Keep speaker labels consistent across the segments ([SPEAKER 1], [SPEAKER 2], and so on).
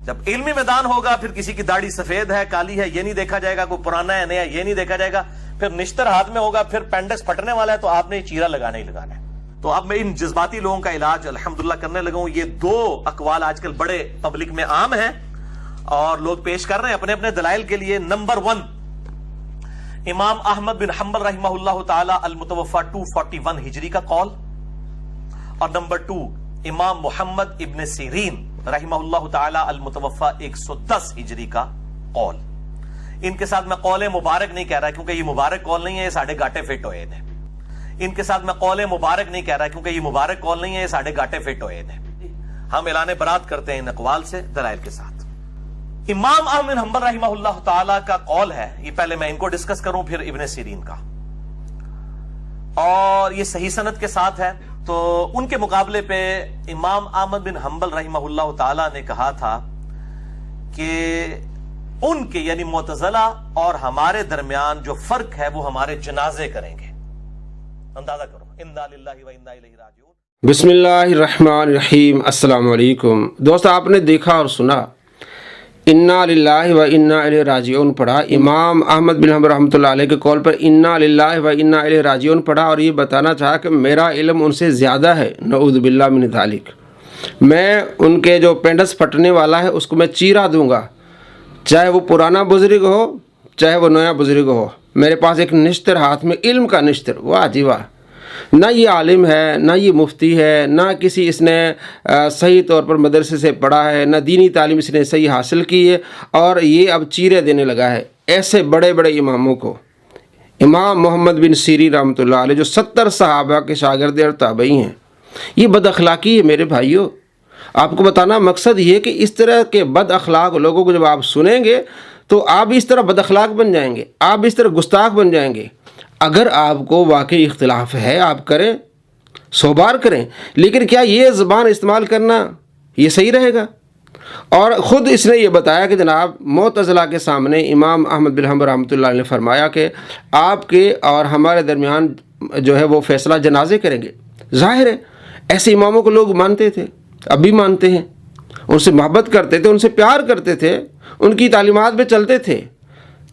[SPEAKER 1] جب علمی میدان ہوگا پھر کسی کی داڑھی سفید ہے کالی ہے یہ نہیں دیکھا جائے گا, کوئی پرانا ہے نیا یہ نہیں دیکھا جائے گا, پھر نشتر ہاتھ میں ہوگا, پھر پینڈکس پھٹنے والا ہے تو آپ نے چیرا لگانا ہی لگانا ہے. تو اب میں ان جذباتی لوگوں کا علاج الحمدللہ کرنے لگا ہوں. یہ دو اقوال آج کل بڑے پبلک میں عام ہیں اور لوگ پیش کر رہے ہیں اپنے اپنے دلائل کے لیے. نمبر 1, امام احمد بن حنبل رحمہ اللہ تعالی المتوفى 241 ہجری کا قول, اور نمبر 2 امام محمد ابن سیرین رحمہ اللہ تعالی المتوفى 110 ہجری کا قول. ان کے ساتھ میں قول مبارک نہیں کہہ رہا کیونکہ یہ مبارک قول نہیں ہے, یہ ساڑھے گاٹے فٹ ہوئے تھے. ان کے ساتھ میں قول مبارک نہیں کہہ رہا کیونکہ یہ مبارک قول نہیں ہے, یہ ساڑھے گاٹے فٹ ہوئے تھے. ہم اعلان برات کرتے ہیں ان اقوال سے دلائل کے ساتھ. امام احمد بن حنبل رحمہ اللہ تعالی کا قول ہے, یہ پہلے میں ان کو ڈسکس کروں پھر ابن سیرین کا, اور یہ صحیح سند کے ساتھ ہے. تو ان کے مقابلے پہ امام احمد بن حنبل رحمہ اللہ تعالی نے کہا تھا کہ ان کے یعنی معتزلہ اور ہمارے درمیان جو فرق ہے وہ ہمارے جنازے کریں گے. اندازہ کرو, انا للہ و انا الیہ راجعون.
[SPEAKER 2] بسم اللہ الرحمن الرحیم. السلام علیکم دوست, آپ نے دیکھا اور سنا انا للہ و انا الیہ راجعون پڑھا. امام احمد بن حنبل رحمۃ اللہ علیہ کے قول پر انا للہ و انا الیہ راجعون پڑھا, اور یہ بتانا چاہا کہ میرا علم ان سے زیادہ ہے, نعوذ باللہ من ذالک. میں ان کے جو پینڈس پھٹنے والا ہے اس کو میں چیرا دوں گا, چاہے وہ پرانا بزرگ ہو چاہے وہ نیا بزرگ ہو. میرے پاس ایک نشتر ہاتھ میں, علم کا نشتر, واہ جی واہ. نہ یہ عالم ہے نہ یہ مفتی ہے, نہ کسی اس نے صحیح طور پر مدرسے سے پڑھا ہے, نہ دینی تعلیم اس نے صحیح حاصل کی ہے, اور یہ اب چیرے دینے لگا ہے ایسے بڑے بڑے اماموں کو. امام محمد بن سیرین رحمۃ اللہ علیہ جو 70 صحابہ کے شاگرد اور تابعی ہیں. یہ بد اخلاقی ہے میرے بھائیوں. آپ کو بتانا مقصد یہ ہے کہ اس طرح کے بد اخلاق لوگوں کو جب آپ سنیں گے تو آپ اس طرح بد اخلاق بن جائیں گے, آپ اس طرح گستاخ بن جائیں گے. اگر آپ کو واقعی اختلاف ہے آپ کریں, 100 بار کریں, لیکن کیا یہ زبان استعمال کرنا یہ صحیح رہے گا؟ اور خود اس نے یہ بتایا کہ جناب معتزلہ کے سامنے امام احمد بن حنبل رحمۃ اللہ علیہ نے فرمایا کہ آپ کے اور ہمارے درمیان جو ہے وہ فیصلہ جنازے کریں گے. ظاہر ہے ایسے اماموں کو لوگ مانتے تھے, اب بھی مانتے ہیں, ان سے محبت کرتے تھے, ان سے پیار کرتے تھے, ان کی تعلیمات پہ چلتے تھے,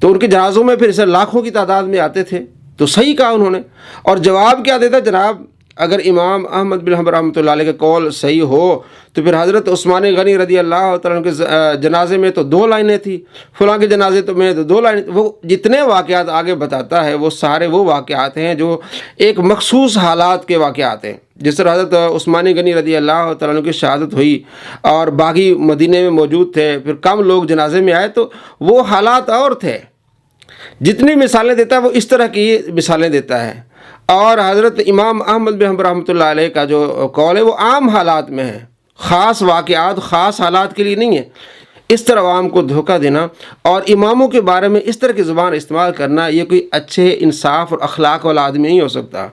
[SPEAKER 2] تو ان کے جنازوں میں پھر اسے لاکھوں کی تعداد میں آتے تھے. تو صحیح کہا انہوں نے. اور جواب کیا دیتا جناب, اگر امام احمد بن حنبل رحمۃ اللہ علیہ کا قول صحیح ہو تو پھر حضرت عثمان غنی رضی اللہ تعالیٰ عنہ کے جنازے میں تو 2 لائنیں تھیں, فلاں کے جنازے تو میں تو 2 لائنیں. وہ جتنے واقعات آگے بتاتا ہے وہ سارے وہ واقعات ہیں جو ایک مخصوص حالات کے واقعات ہیں. جس طرح حضرت عثمان غنی رضی اللہ تعالیٰ عنہ کی شہادت ہوئی اور باقی مدینے میں موجود تھے, پھر کم لوگ جنازے میں آئے, تو وہ حالات اور تھے. جتنی مثالیں دیتا ہے وہ اس طرح کی مثالیں دیتا ہے. اور حضرت امام احمد بن حنبل رحمۃ اللہ علیہ کا جو قول ہے وہ عام حالات میں ہے, خاص واقعات خاص حالات کے لیے نہیں ہے. اس طرح عوام کو دھوکہ دینا اور اماموں کے بارے میں اس طرح کی زبان استعمال کرنا یہ کوئی اچھے انصاف اور اخلاق والا آدمی نہیں ہو سکتا.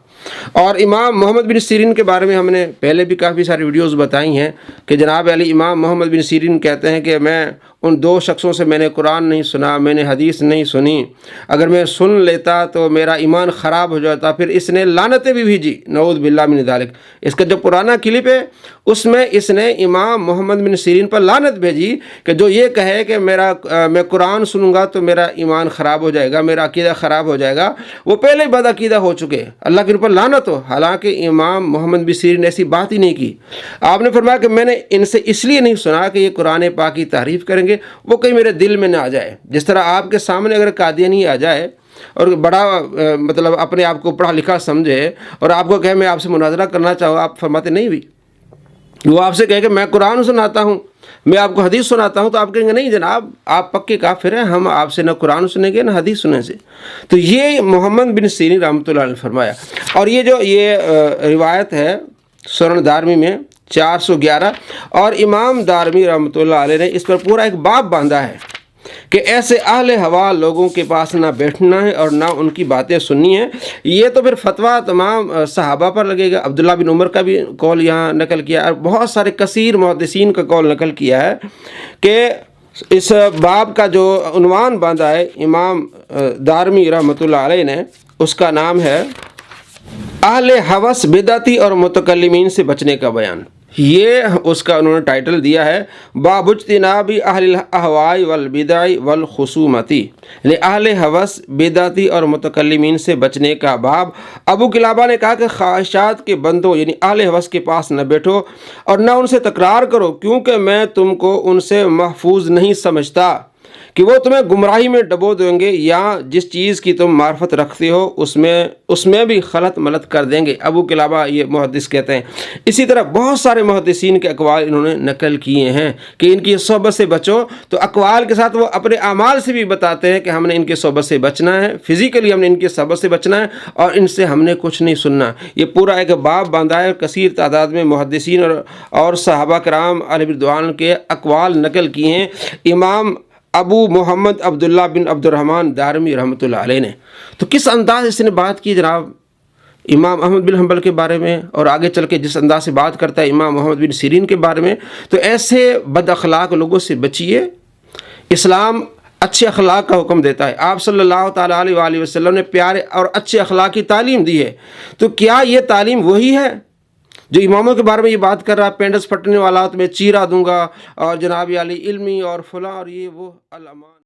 [SPEAKER 2] اور امام محمد بن سیرین کے بارے میں ہم نے پہلے بھی کافی ساری ویڈیوز بتائی ہیں کہ جناب علی امام محمد بن سیرین کہتے ہیں کہ میں ان 2 شخصوں سے میں نے قرآن نہیں سنا, میں نے حدیث نہیں سنی, اگر میں سن لیتا تو میرا ایمان خراب ہو جاتا. پھر اس نے لعنتیں بھی بھیجی, نعوذ باللہ من ذالک. اس کا جو پرانا کلپ ہے اس میں اس نے امام محمد بن سیرین پر لعنت بھیجی کہ جو یہ کہے کہ میں قرآن سنوں گا تو میرا ایمان خراب ہو جائے گا, میرا عقیدہ خراب ہو جائے گا. وہ پہلے ہی بد عقیدہ ہو چکے, اللہ کے اوپر لعنت ہو. حالانکہ امام محمد بن سیرین نے ایسی بات ہی نہیں کی. آپ نے فرمایا کہ میں نے ان سے اس لیے نہیں سنا کہ یہ قرآن پاک کی تعریف کریں گے, وہ کہیں میرے دل میں نہ آ جائے. جس طرح آپ کے سامنے اگر قادیانی آ جائے اور بڑا مطلب اپنے آپ کو پڑھا لکھا سمجھے اور آپ کو کہے میں آپ سے مناظرہ کرنا چاہوں, آپ فرماتے نہیں ہوئی. وہ آپ سے کہے کہ میں قرآن سناتا ہوں, میں آپ کو حدیث سناتا ہوں, تو آپ کہیں گے نہیں جناب آپ پکے کافر ہیں, ہم آپ سے نہ قرآن سنیں گے نہ حدیث سنیں سے. تو یہ محمد بن سیرین رحمۃ اللہ علیہ نے فرمایا. اور یہ جو روایت ہے سنن دارمی میں 411, اور امام دارمی رحمۃ اللہ علیہ نے اس پر پورا ایک باب باندھا ہے کہ ایسے اہل ہوا لوگوں کے پاس نہ بیٹھنا ہے اور نہ ان کی باتیں سننی ہیں. یہ تو پھر فتویٰ تمام صحابہ پر لگے گا. عبداللہ بن عمر کا بھی قول یہاں نقل کیا اور بہت سارے کثیر محدثین کا قول نقل کیا ہے کہ اس باب کا جو عنوان باندھا ہے امام دارمی رحمۃ اللہ علیہ نے, اس کا نام ہے اہل ہوس بدعتی اور متکلمین سے بچنے کا بیان. یہ اس کا انہوں نے ٹائٹل دیا ہے باب اجتنابی اہل الاہواء والبدع والخصومتی، یعنی اہل ہوس، بدعتی اور متکلمین سے بچنے کا باب۔ ابو قلابہ نے کہا کہ خواہشات کے بندوں یعنی اہل ہوس کے پاس نہ بیٹھو اور نہ ان سے تکرار کرو، کیونکہ میں تم کو ان سے محفوظ نہیں سمجھتا کہ وہ تمہیں گمراہی میں ڈبو دیں گے یا جس چیز کی تم معرفت رکھتے ہو اس میں بھی خلط ملط کر دیں گے۔ ابو قلابہ یہ محدث کہتے ہیں۔ اسی طرح بہت سارے محدثین کے اقوال انہوں نے نقل کیے ہیں کہ ان کی صحبت سے بچو، تو اقوال کے ساتھ وہ اپنے اعمال سے بھی بتاتے ہیں کہ ہم نے ان کی صحبت سے بچنا ہے، فزیکلی ہم نے ان کی صحبت سے بچنا ہے اور ان سے ہم نے کچھ نہیں سننا۔ یہ پورا ایک باب باندھا ہے، کثیر تعداد میں محدثین اور صحابہ کرام علیہ رضوان کے اقوال نقل کیے ہیں امام ابو محمد عبداللہ بن عبد الرحمن دارمی رحمۃ اللہ علیہ نے۔ تو کس انداز اس نے بات کی جناب امام احمد بن حنبل کے بارے میں، اور آگے چل کے جس انداز سے بات کرتا ہے امام محمد بن سیرین کے بارے میں، تو ایسے بد اخلاق لوگوں سے بچیے۔ اسلام اچھے اخلاق کا حکم دیتا ہے، آپ صلی اللہ تعالیٰ علیہ وآلہ وسلم نے پیارے اور اچھے اخلاق کی تعلیم دی ہے۔ تو کیا یہ تعلیم وہی ہے جو اماموں کے بارے میں یہ بات کر رہا ہے، پینڈس پھٹنے والا تو میں چیرا دوں گا اور جناب علی علمی اور فلاں اور یہ وہ الامان